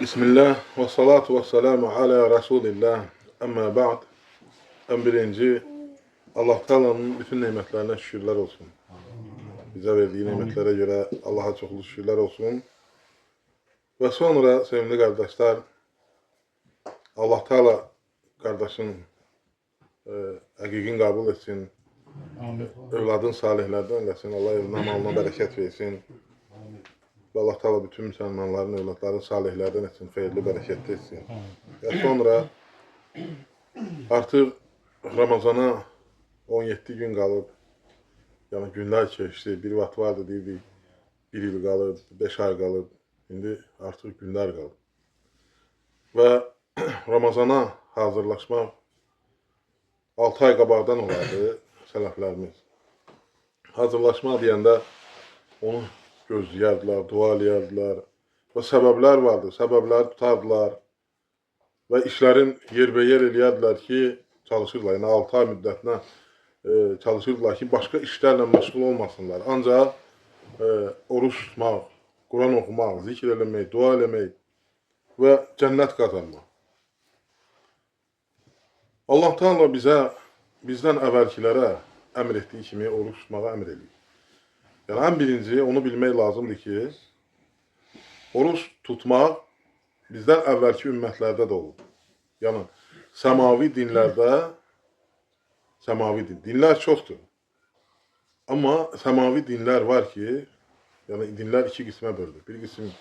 Bismillah ve salatu ve selamu ala Resulillah. Amma ba'd. En birinci Allah Teala'nın bütün nimetlerine şükürler olsun. Bize verdiği nimetlere göre Allah'a çoklu şükürler olsun. Ve sonra sevgili kardeşler, Allah Teala kardeşin həqiqin kabul etsin. Evladın salihlerden eləsin. Allah evine malına bereket versin. Ve Allah Teala bütün Müslümanların evlatlarını salihlerden etsin. Hayırlı, bereketli etsin. Ve sonra artık Ramazana 17 gün qalıb. Yəni günlər keçdi. Bir vaxt vardı deyirdik 1 il qalıb, 5 ay qalıb. İndi artıq günlər qalıb. Və Ramazana hazırlaşmaq 6 ay qabaqdan olardı sələflərimiz. Hazırlaşmaq deyəndə onu gözləyərdilər, dua eləyərdilər və səbəblər vardı. Səbəbləri tutardılar və işlərin yerbəyer eləyərdilər ki, çalışırlar. Yəni 6 ay müddətinə çalışırdılar ki, başqa işlərlə məşğul olmasınlar. Ancaq oruç tutmaq, Quran oxumaq, zikr eləmək, dua eləmək və cənnət qazanmaq. Allah Teala bizdən əvvəlkilərə əmr etdiyi kimi oruç tutmağa əmr edir. Yəni ən birinci onu bilmək lazımdır ki, oruç tutmaq bizdən əvvəlki ümmətlərdə də olub. Yəni səmavi dinlərdə dinlər çoxdur. Amma səmavi dinlər var ki, yəni dinlər iki qismə bölünür. Bir qism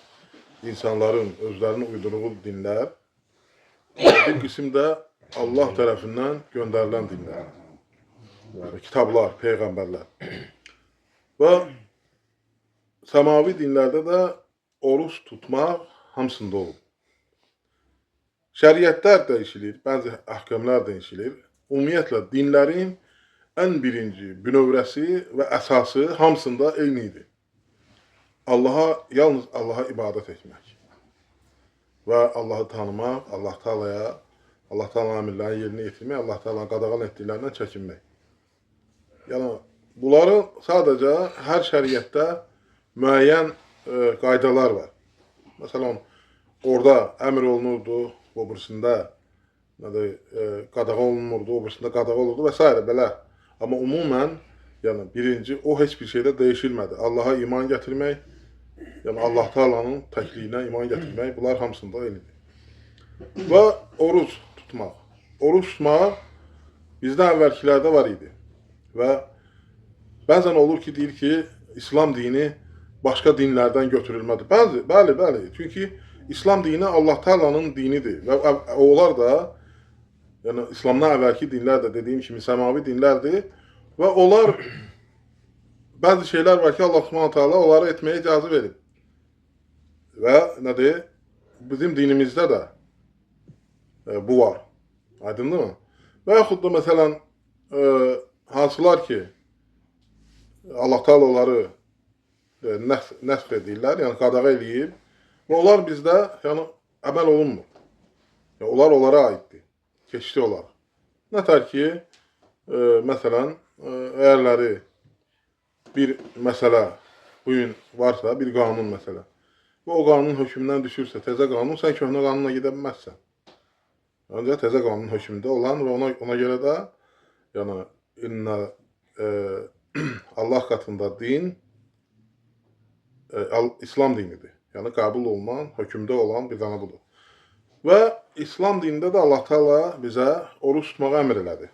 insanların özlərinin uydurduğu dinlər, bir qism də Allah tərəfindən göndərilən dinlər. Yəni kitablar, peyğəmbərlər. Və səmavi dinlərdə də oruç tutmaq hamısında olub. Şəriətlər dəyişilir, bəzi əhkamlar dəyişilir. Ümumiyyətlə, dinlərin ən birinci bünövrəsi və əsası hamısında eynidir. Yalnız Allaha ibadət etmək və Allahı tanımaq, Allah Teala'nın əmrlərini yerinə yetirmək, Allah Teala'nın qadağan etdiklərindən çəkinmək. Yəni, bunların sadəcə hər şəriətdə müəyyən qaydalar var. Məsələn, orada əmr olunurdu, o birisində qadağa olunmurdu, o birisində qadağa olurdu və s. belə. Amma umumən, yəni birinci, o heç bir şeydə dəyişilmədi. Allaha iman gətirmək, yəni Allah Teala'nın təkliyinə iman gətirmək, bunlar hamısında eynidir. Və oruç tutmaq. Oruç tutmaq bizdən əvvəlkilərdə var idi. Və bəzən olur ki, deyir ki, İslam dini başqa dinlərdən götürülmədir. Bəli. Çünki İslam dini Allah Teala'nın dinidir. Və onlar da, yəni İslamdan əvvəlki dinlər də dediyim kimi səmavi dinlərdir. Və onlar, bəzi şeylər var ki, Allah Subhanahu Teala onları etməyə icazə verib. Və nədir? Bizim dinimizdə də bu var. Aydındır mı? Və yaxud da məsələn, hansılar ki, Allah Teala onları nəsx edirlər, yəni qadağa eləyib və onlar bizdə yəni, əməl olunmur. Yəni, onlar onlara aiddir, keçdi olar. Nətər ki, məsələn, əgərləri bir məsələ bugün varsa, bir qanun məsələ və o qanun hökmündən düşürsə, təzə qanun, sən köhnə qanunla gedə bilməzsən. Ancaq təzə qanun hökmündə olan və ona görə də yəni, Allah qatında din İslam dinidir. Yəni qəbul olunan, hökmdə olan bir dana budur. Və İslam dinində də Allah Teala bizə oruç tutmağa əmr elədi.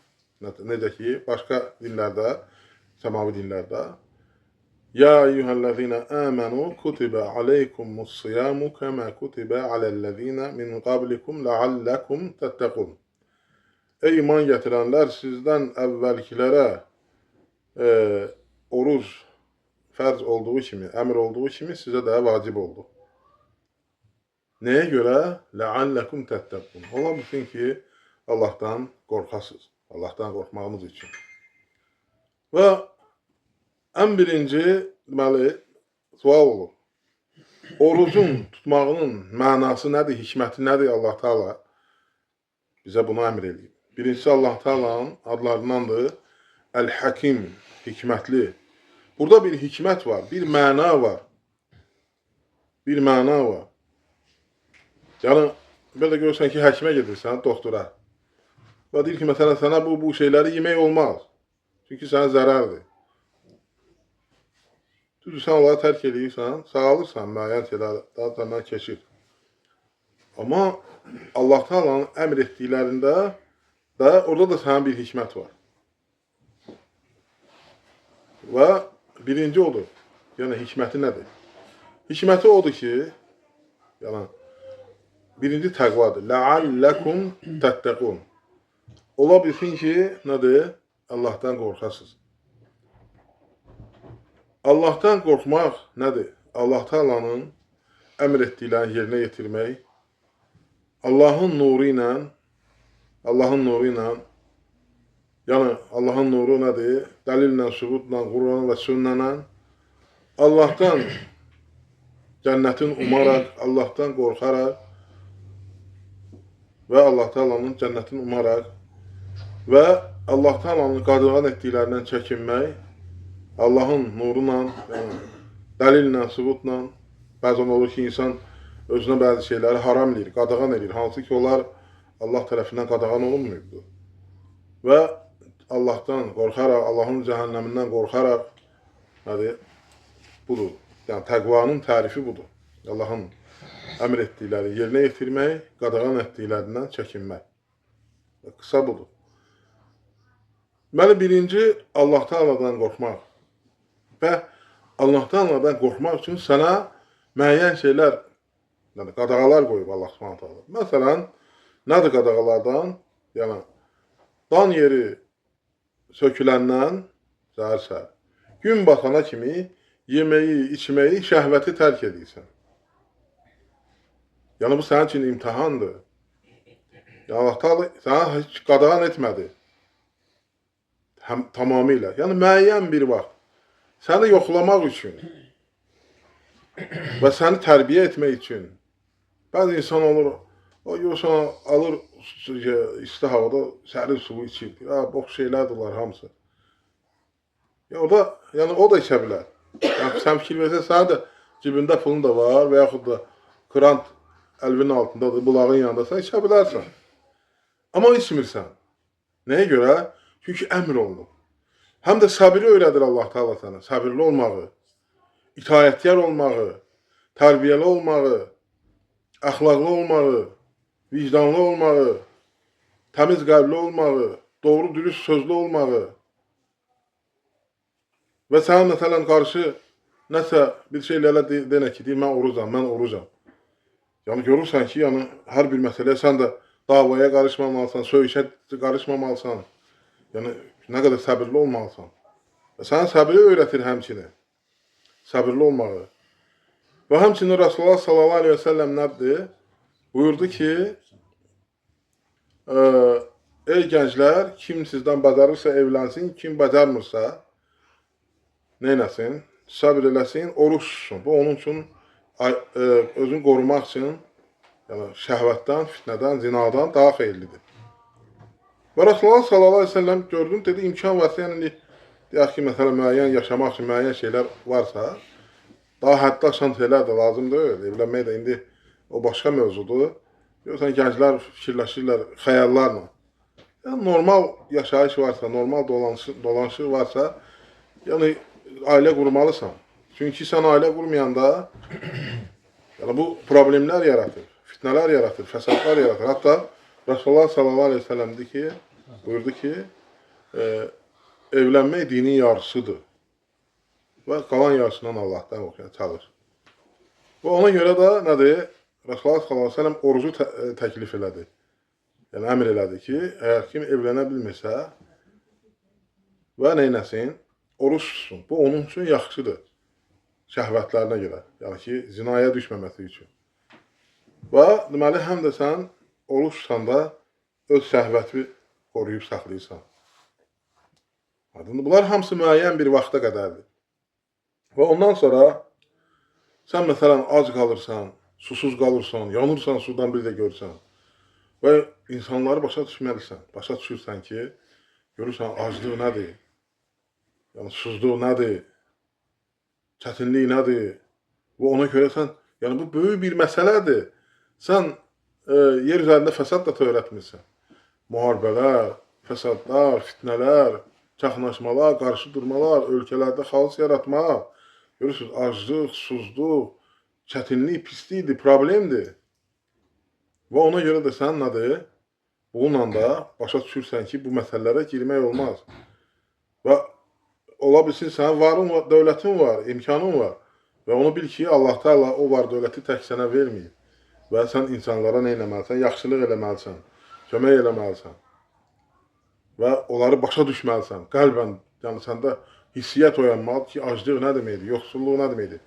Necə ki, başqa dinlərdə, səmavi dinlərdə Ya eyyuhəl-ləzīnə əmənu kutibə aleykumus-siyamu kəmə kutibə aləl-ləzīnə min qablikum ləalləkum təttəqun. Ey iman gətirənlər, sizdən əvvəlkilərə oruc fərz olduğu kimi, əmr olduğu kimi sizə də vacib oldu. Nəyə görə? Ləalləkum təttəqun. Ola bilsin ki, Allahdan qorxasınız. Allahdan qorxmağınız üçün. Və ən birinci, deməli, sual olur. Orucun tutmağının mənası nədir, hikməti nədir Allah Teala bizə bunu əmr edib? Birincisi Allah Teala'nın adlarındandır. Əl-Həkim, hikmətli. Burada bir hikmət var, bir məna var. Bir məna var. Yəni, belə görürsən ki, həkimə gedirsən, doktora. Və deyir ki, məsələn, sənə bu şeyləri yemək olmaz. Çünki sənə zərərdir. Düzdür, sən onları tərk edirsən, sağalırsan, müəyyən şeylər daha səndən keçir. Amma Allah Taala'nın əmr etdiklərində də orada da sənin bir hikmət var. Və birinci odur. Yəni, hikməti nədir? Hikməti odur ki, yəni, birinci təqvadır. Ləalləkum təttəqun. Ola bilsin ki, nədir? Allahdan qorxasınız. Allahdan qorxmaq nədir? Allah Taala'nın əmr etdiklərini yerinə yetirmək, Allahın nuru ilə, yəni Allahın nuru nədir? Dəlillə, sübutla, Quran və sünnənlə Allahdan cənnətin umaraq, Allahdan qorxaraq və Allah Taala'nın cənnətini umaraq və Allah Taala'nın qadağan etdiklərindən çəkinmək, Allahın nuruna, yəni dəlillə, sübutla, bəzən olur ki, insan özünə bəzi şeyləri haram edir, qadağan edir, hansı ki, onlar Allah tərəfindən qadağan olunmuyubdur. Və Allahdan qorxaraq, Allahın cəhənnəmindən qorxaraq, budur. Yəni, təqvanın tərifi budur. Allahın əmr etdikləri yerinə yetirmək, qadağan etdiklərindən çəkinmək. Qısa budur. Deməli, birinci Allah Taala'dan qorxmaq və Allah Taala'dan qorxmaq üçün sənə müəyyən şeylər, yəni qadağalar qoyub Allah Subhanahu taala. Məsələn, nədir qadağalardan? Yəni, dan yeri söküləndən səhər-səhər, gün batana kimi yeməyi, içməyi, şəhvəti tərk edirsən. Yəni, bu sənin üçün imtihandır. Yəni, Allah Taala sənə heç qadağan etmədi. Tamamilə. Yəni, müəyyən bir vaxt səni yoxlamaq üçün və səni tərbiyə etmək üçün bəzi insan olur, o yoxsa alır isti havada sərin suyu içir. Boş şeylərdirlər hamısı. Yəni, o da içə bilər. Yəni, sən fikir versən, sənin də cibində pulun da var və yaxud da krant əlvinin altındadır, bulağın yanında sən içə bilərsən. Amma içmirsən. Nəyə görə? Çünki əmr olunub. Həm də səbiri öyrədir Allah Taala sənə. Səbirli olmağı, itaətkar olmağı, tərbiyəli olmağı, əxlaqlı olmağı, vicdanlı olmağı, təmiz qəlbli olmağı, doğru dürüst sözlü olmağı və sənin məsələn qarşı nəsə bir şeylərlə denə ki, deyir, mən orucam. Yəni, görürsən ki, yəni, hər bir məsələyə sən də davaya qarışmamalısan, söyüşə qarışmamalısan. Yəni, nə qədər səbirli olmalısan. Və sənə səbiri öyrətir həmçinin. Səbirli olmağı. Və həmçinin Rasulullah sallallahu aleyhi və səlləm nədir? Buyurdu ki, ey gənclər, kim sizdən bacarırsa evlənsin, kim bacarmırsa, neynəsin? Səbir eləsin, oruç tutsun. Bu, onun üçün özünü qorumaq üçün yəni, şəhvətdən, fitnədən, zinadan daha xeyirlidir. Və Rasulullah sallallahu aleyhi ve sellem gördüm, dedi, imkan varsa, yəni, deyək ki, məsələn, müəyyən yaşamaq üçün müəyyən şeylər varsa, daha həddə aşan şeylər də lazım deyil. Evlənmək də indi o başqa mövzudur. Görürsən, gənclər fikirləşirlər xəyallarla. Yəni, normal yaşayış varsa, normal dolanışı varsa, yəni, ailə qurmalısan. Çünki sən ailə qurmayanda, yəni, bu problemlər yaratır, fitnələr yaratır, fəsadlar yaratır. Hətta Rasulullah sallallahu aleyhi ve sellem buyurdu ki, evlənmək dinin yarısıdır və qalan yarısından Allahdan qorxuya çalır. Və ona görə də nədir? Rasulullah sallallahu aleyhi ve sellem orucu təklif elədi. Yəni, əmr elədi ki, əgər kim evlənə bilmirsə və neynəsin? Oruç tutsun. Bu, onun üçün yaxşıdır. Şəhvətlərinə görə. Yəni ki, zinaya düşməməsi üçün. Və deməli, həm də sən oruç tutanda öz şəhvəti qoruyub saxlayırsan. Bunlar hamısı müəyyən bir vaxta qədərdir. Və ondan sonra sən məsələn ac qalırsan, susuz qalırsan, yanırsan sudan bir də görsən və insanları başa düşməlisən. Başa düşürsən ki, görürsən aclıq nədir, yəni susuzluq nədir, çətinlik nədir və ona görə sən, yəni bu böyük bir məsələdir. Sən yer üzərində fəsad da törətmirsən. Müharibələr, fəsadlar, fitnələr, çaxnaşmalar, qarşı durmalar, ölkələrdə xaos yaratmaq, görürsünüz, aclıq, susuzluq, çətinlik, pislikdir, problemdir. Və ona görə də sən nədir? Bununla da başa düşürsən ki, bu məsələlərə girmək olmaz. Və ola bilsin, sənin varın var, dövlətin var, imkanın var. Və onu bil ki, Allah Teala o var dövləti tək sənə verməyib. Və sən insanlara nə eləməlisən? Yaxşılıq eləməlisən, kömək eləməlisən. Və onları başa düşməlisən. Qəlbən, yəni səndə hissiyyət oyanmalıdır ki, aclıq nə deməkdir, yoxsulluq nə deməkdir.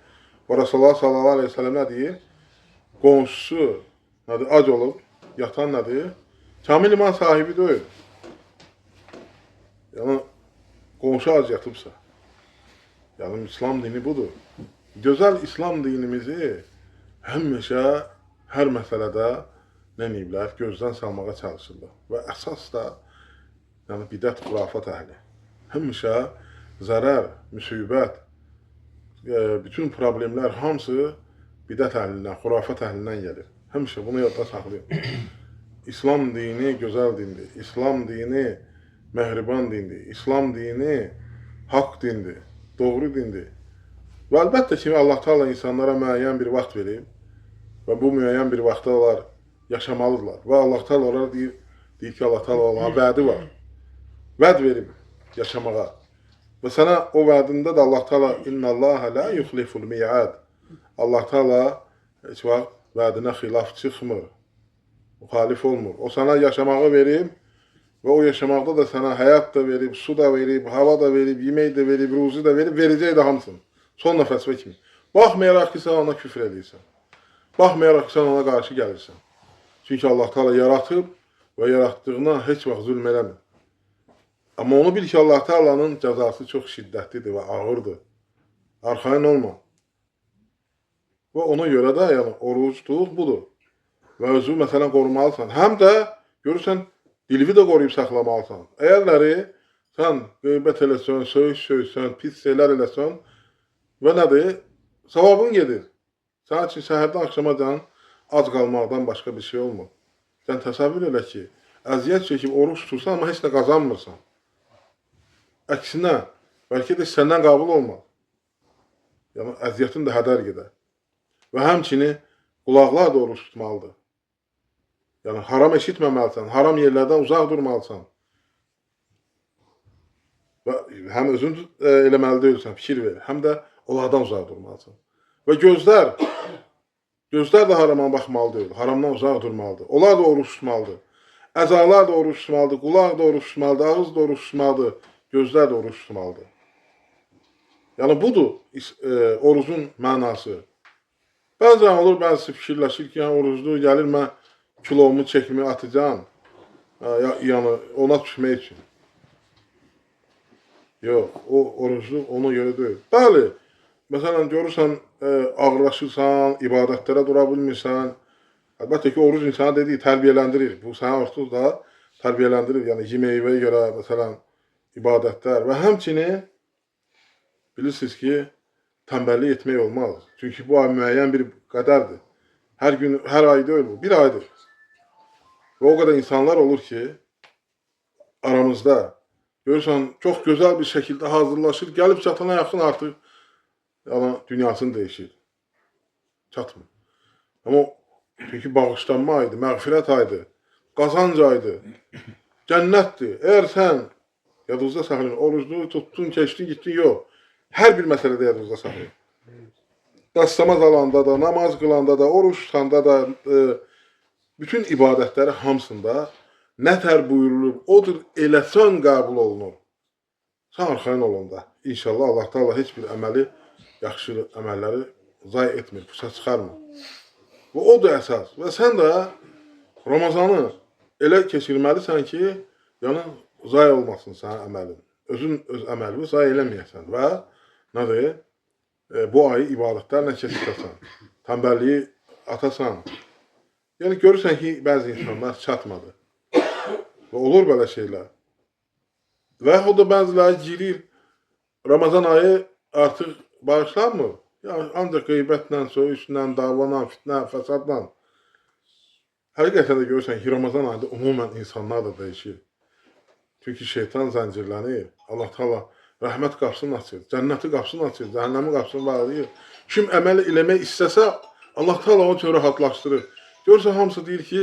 Və Rasulullah sallallahu aleyhi ve sellem nə deyir? Qonşusu nədir? Ac olub, yatan nədir? Kamil iman sahibi deyil. Yəni, qonşu ac yatıbsa. Yəni, İslam dini budur. Gözəl İslam dinimizi həmişə, hər məsələdə nə deyiblər, gözdən salmağa çalışırlar. Və əsas da, yəni bidət, xurafat əhli. Həmişə zərər, müsibət, bütün problemlər hamısı bidət əhlindən, xurafat əhlindən gəlir. Həmişə bunu yadda saxlayın. İslam dini gözəl dindir. İslam dini məhriban dindir. İslam dini haqq dindir, doğru dindir. Və əlbəttə ki, Allah Teala insanlara müəyyən bir vaxt verib və bu müəyyən bir vaxtda onlar yaşamalıdırlar. Və Allah Teala onlara deyir ki, Allah Teala onlara vədi var. Vəd verib yaşamağa. Və sənə o vədində də Allah Teala İnnəlləhə lə yuxliful mi'ad. Allah Teala heç vaxt vədinə xilaf çıxmır, müxalif olmur. O sənə yaşamağı verib və o yaşamaqda da sənə həyat da verib, su da verib, hava da verib, yemək də verib, ruzi də verib, verəcək də hamısını. Son nəfəsvə kimi. Baxmayaraq ki, sən ona küfr edirsən. Baxmayaraq ki, sən ona qarşı gəlirsən. Çünki Allah Teala yaratıb və yaratdığına heç vaxt zülm eləmir. Amma onu bil ki, Allah Teala'nın cəzası çox şiddətlidir və ağırdır. Arxayın olma. Və ona görə də, yəni, orucluq budur. Və özü, məsələn, qorumalısan. Həm də, görürsən, dilini də qoruyub saxlamalısan. Əgərləri sən qeybət eləsən, söysən, pis şeylər eləsən, və nədir? Savabın gedir. Sənin üçün səhərdən axşamacan ac qalmaqdan başqa bir şey olmur. Sən təsəvvür elə ki, əziyyət çəkib oruç tutursan, amma heç nə qazanmırsan. Əksinə, bəlkə də səndən qabul olmaz. Yəni, əziyyətin də hədər gedər. Və həmçini, qulaqlar da oruç tutmalıdır. Yəni, haram eşitməməlisən, haram yerlərdən uzaq durmalısan. Və həm özün eləməli deyilsən, fikir ver, həm də onlardan uzaq durmalısan. Və gözlər də harama baxmalı deyil, haramdan uzaq durmalıdır. Onlar da oruç tutmalıdır. Əzalar da oruç tutmalıdır, qulaq da oruç tutmalıdır, ağız da oruç tutmalıdır, gözlər də oruç tutmalıdır. Yəni, budur orucun mənası. Bəzən olur, bəzisi fikirləşir ki, oruclu gəlir, mən kilomu çəkimi atacağım, yəni ona düşmək üçün. Yox, o orucluq ona görə deyil. Bəli, məsələn, görürsən, ağırlaşırsan, ibadətlərə dura bilmirsən. Əlbəttə ki, oruc insanı dediyi tərbiyələndirir. Bu, sənə artıq da tərbiyələndirir. Yəni, yeməyə görə, məsələn, ibadətlər və həmçinin bilirsiniz ki, tənbəllik etmək olmaz. Çünki bu ay müəyyən bir qədərdir. Hər gün, hər ay deyil bu, bir aydır. Və o qədər insanlar olur ki, aramızda, görürsən, çox gözəl bir şəkildə hazırlaşır, gəlib çatana yaxın artıq, yəni, dünyasını dəyişir. Çatmır. Amma, çünki bağışlanma aydır, məğfirət aydır, qazanc aydır, cənnətdir. Əgər sən, yadınızda saxlayın, orucluğu tutdun, keçdin, gitdin, yox. Hər bir məsələdə yadınızda saxlayın. Dəstəmaz alanda da, namaz qılanda da, oruç tutanda da, bütün ibadətləri hamısında nətər buyurulub, odur eləsən qəbul olunur. Sən arxayın olanda, inşallah Allah Teala heç bir əməli, yaxşı əməlləri zay etmir, pusa çıxarmır. Və odur əsas. Və sən də Ramazanı elə keçirməlisən ki, yəni zay olmasın sənin əməlin. Özün öz əməlini zay eləməyəsən və nədir? Bu ayı ibadətlərlə keçirəsən. Tənbəlliyi atasan. Yəni görürsən ki, bəzi insanlar çatmadı. Və olur belə şeylər. Və yaxud da bəziləri girir, Ramazan ayı artıq bağışlanmır. Yəni, ancaq qeybətlə, söyüşlə, davana, fitnə, fəsadla. Həqiqətən də görürsən ki, Ramazan ayında ümumən insanlar da dəyişir. Çünki şeytan zəncirlənir. Allah Taala rəhmət qapısını açır, cənnəti qapısını açır, cəhənnəmin qapısını bağlayır. Kim əməl eləmək istəsə, Allah Taala onu üçün rahatlaşdırır. Görürsən hamısı deyir ki,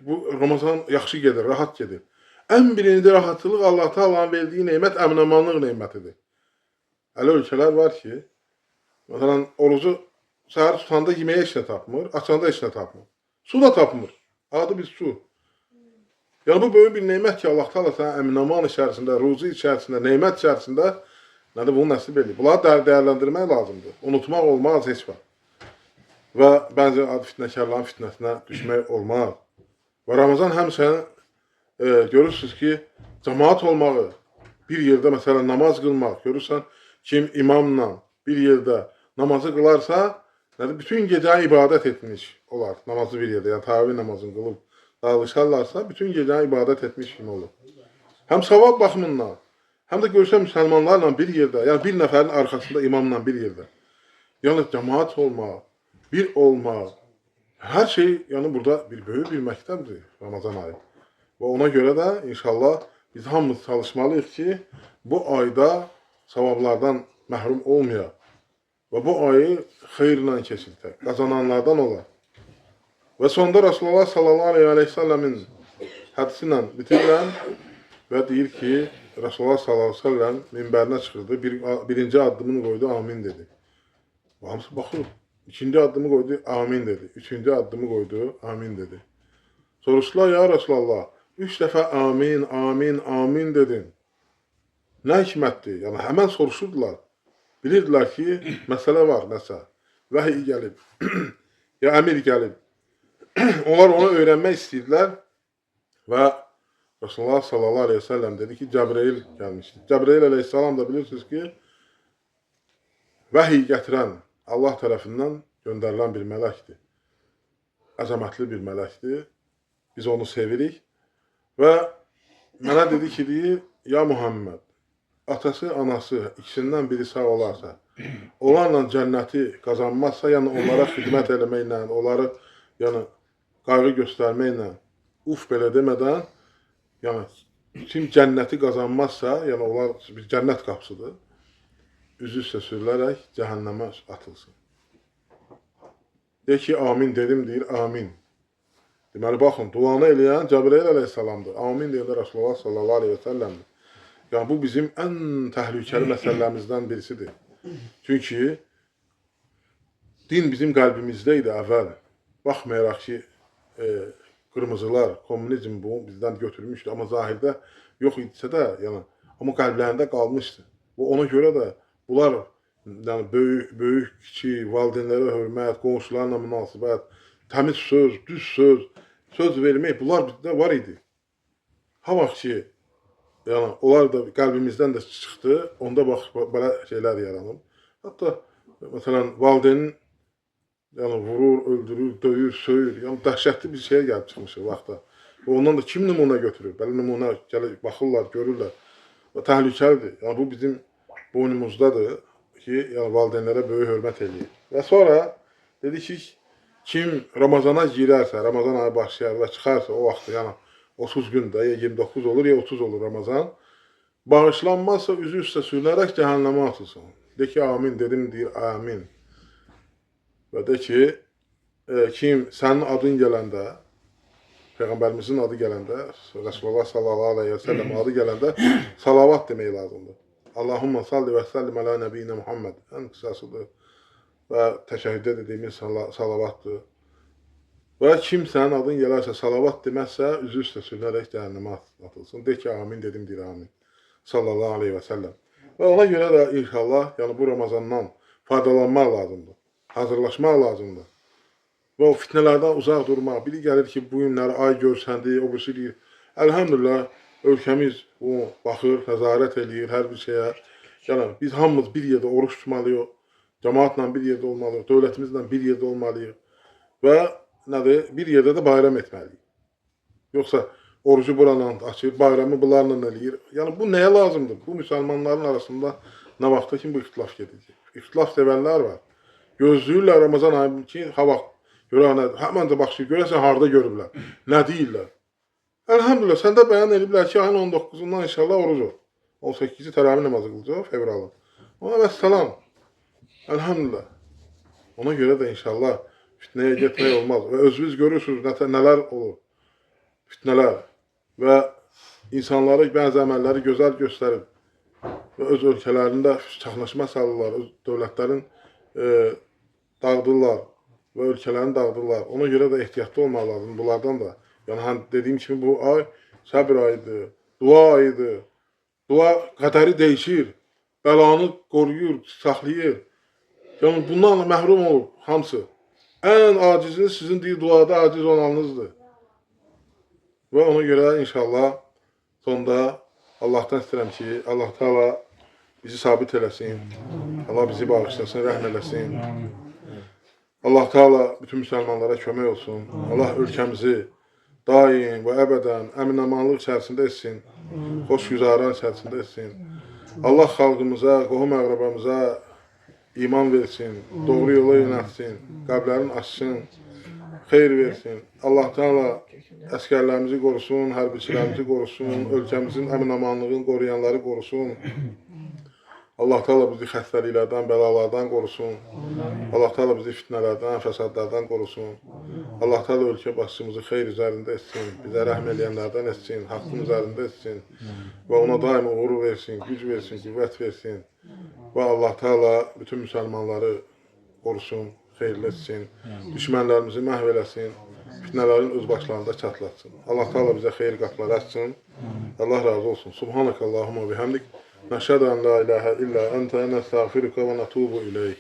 bu Ramazan yaxşı gedir, rahat gedir. Ən birinci rahatlıq Allah Taala'nın verdiyi nemət əmin-amanlıq nemətidir. Elə ölkələr var ki, məsələn, orucu səhər tutanda yeməyə heç nə tapmır, açanda heç nə tapmır. Su da tapmır. Adi bir su. Yəni bu böyük bir nemət ki, Allah Taala sənə əmin-aman içərisində, ruzi içərisində, nemət içərisində nədir bunu nəsib edir. Bunları dəyərləndirmək lazımdır. Unutmaq olmaz heç vaxt. Və bəzi adi fitnəkarların fitnəsinə düşmək olmaz. Və Ramazan həmçinin görürsünüz ki, cəmaat olmağı, bir yerdə məsələn namaz qılmaq, görürsən kim imamla bir yerdə namazı qılarsa, bütün gecəni ibadət etmiş olar. Namazı bir yerdə, yəni təravih namazını qılıb dağılışarlarsa, bütün gecəni ibadət etmiş kimi olur. Həm savab baxımından, həm də görürsən müsəlmanlarla bir yerdə, yəni bir nəfərin arxasında imamla bir yerdə. Yəni cəmaat olmaq, bir olmaq, hər şey yəni burada bir böyük bir məktəbdir Ramazan ayı. Və ona görə də inşallah biz hamımız çalışmalıyıq ki, bu ayda savablardan məhrum olmayaq. Və bu ayı xeyirlə keçirdək, qazananlardan olar. Və sonda Rasulullah sallallahu aleyhi ve sellemin hədisi ilə bitirirəm və deyir ki, Rasulullah sallallahu aleyhi ve sellem minbərinə çıxırdı, birinci addımını qoydu, amin dedi. Hamısı baxır, ikinci addımı qoydu, amin dedi. Üçüncü addımı qoydu, amin dedi. Soruşdular, ya Rasulullah, 3 dəfə amin, amin, amin dedin. Nə hikmətdir? Yəni həmən soruşurdular. Bilirdilər ki, məsələ var, nəsə. Vəhiy gəlib, ya əmir gəlib. Onlar onu öyrənmək istəyirdilər və Rasulullah sallallahu aleyhi ve sellem dedi ki, Cəbreyil gəlmişdir. Cəbreyil aleyhissalam da bilirsiniz ki, vəhiy gətirən Allah tərəfindən göndərilən bir mələkdir. Əzəmətli bir mələkdir. Biz onu sevirik. Və mənə dedi ki, deyir, ya Muhammed, atası, anası ikisindən biri sağ olarsa, onlarla cənnəti qazanmazsa, yəni onlara xidmət eləməklə, onları yəni qayğı göstərməklə, belə demədən, yəni kim cənnəti qazanmazsa, yəni onlar bir cənnət qapısıdır, üzü üstə sürülərək cəhənnəmə atılsın. Deyir ki, amin dedim, deyir, amin. Deməli, baxın, duanı eləyən Cəbreyil aleyhissalamdır. Amin deyəndə Rasulullah sallallahu aleyhi ve sellemdir. Yəni, bu bizim ən təhlükəli məsələlərimizdən birisidir. Çünki din bizim qəlbimizdə idi əvvəl. Baxmayaraq ki, qırmızılar, komünizm bu bizdən götürmüşdü. Amma zahirdə yox idisə də, yəni, amma qəlblərində qalmışdı. Və ona görə də bunlar yəni, böyük, kiçik, valideynlərə hörmət, qonşularla münasibət, təmiz söz, düz söz vermək, bunlar bizdə var idi. Ha vaxt ki, yəni, onlar da qəlbimizdən də çıxdı, onda bax, belə şeylər yaranıb. Hətta, məsələn, valideynin yəni, vurur, öldürür, döyür, söyür, yəni, dəhşətli bir şeyə gəlib çıxmışıq vaxtda. Və ondan da kim nümunə götürür? Belə nümunə gəlib, baxırlar, görürlər. Və təhlükəlidir. Yəni, bu bizim boynumuzdadır ki, yəni, valideynlərə böyük hörmət eləyir. Və sonra dedi ki, kim Ramazana girərsə, Ramazan ayı başlayar və çıxarsa o vaxtda, yəni 30 gündə, ya 29 olur, ya 30 olur Ramazan, bağışlanmazsa üzü üstə sürülərək cəhənnəmə atılsın. De ki, amin dedim, deyir, amin. Və de ki, kim sənin adın gələndə, Peyğəmbərimizin adı gələndə, Rasulullah sallallahu aleyhi ve sellem adı gələndə salavat demək lazımdır. Allahumma salli və səllim alə nəbiyyinə Muhammed. Ən qısasıdır. Və təşəhhüdə dediyimiz salavatdır. Və kim sənin adın gələrsə, salavat deməzsə, üzü üstə sürülərək cəhənnəmə atılsın. De ki, amin dedim, deyir, amin. Sallallahu aleyhi və səlləm. Və ona görə də inşallah, yəni bu Ramazandan faydalanmaq lazımdır. Hazırlaşmaq lazımdır. Və o fitnələrdən uzaq durmaq. Biri gəlir ki, bu günləri ay görsəndi, o birisi deyir. Əlhəmdülillah, ölkəmiz baxır, nəzarət eləyir hər bir şeyə. Yəni, biz hamımız bir yerdə oruç tutmalıyıq. Cəmaatla bir yerdə olmalıyıq, dövlətimizlə bir yerdə olmalıyıq və nədir, bir yerdə də bayram etməliyik. Yoxsa orucu buranla açır, bayramı bunlarla eləyir. Yəni bu nəyə lazımdır? Bu müsəlmanların arasında nə vaxta kimi bu ixtilaf gedəcək? İxtilaf sevənlər var. Gözləyirlər Ramazan ayı ki, ha vaxt Görə nə, həmən də baxışır, görəsən harda görüblər, nə deyirlər. Elhamdülillah, səndə bəyan ediblər ki, ayın 19-undan inşallah oruc ol. 18-ci təravih namazı qılacaq fevralın. Ona vəssalam. Elhamdülillah. Ona görə də inşallah fitnəyə getmək olmaz. Və özünüz görürsünüz nələr olur. Fitnələr və insanları bəzi əməlləri gözəl göstərib və öz ölkələrində çaxnaşma salırlar, öz dövlətlərin dağıdırlar və ölkələrini dağıdırlar. Ona görə də ehtiyatlı olmaq lazım bunlardan da. Yəni, dediyim kimi bu ay səbr ayıdır, dua ayıdır. Dua qədəri dəyişir, bəlanı qoruyur, saxlayır. Yəni, bundan məhrum olur hamısı. Ən aciziniz sizin deyil, duada aciz olanınızdır. Və ona görə inşallah sonda Allahdan istəyirəm ki, Allah Teala bizi sabit eləsin, Allah bizi bağışlasın, rəhm eləsin. Allah Teala bütün müsəlmanlara kömək olsun. Allah ölkəmizi daim və əbədən əmin-amanlıq içərisində etsin, xoşgüzaran içərisində etsin. Allah xalqımıza, qohum-əqrabamıza iman versin, doğru yola yönəltsin, qəlblərini açsın, xeyr versin. Allah Teala əskərlərimizi qorusun, hərbiçilərimizi qorusun, ölkəmizin əmin-amanlığını qoruyanları qorusun. Allah Teala bizi xəstəliklərdən, bəlalardan qorusun. Allah Teala bizi fitnələrdən, fəsadlardan qorusun. Allah Teala ölkə başçımızı xeyr üzərində etsin, bizə rəhm eləyənlərdən etsin, haqqın üzərində etsin və ona daima uğur versin, güc versin, qüvvət versin və Allah Teala bütün müsəlmanları qorusun, xeyirli etsin, düşmənlərimizi məhv eləsin, fitnələrin öz başlarında çatlatsın. Allah Teala bizə xeyir qapıları açsın. Allah razı olsun. Subhanakallahumma bihamdik. Nəşhədu ən la ilahə illə əntə nəstəğfiruka və nətubu iləyik.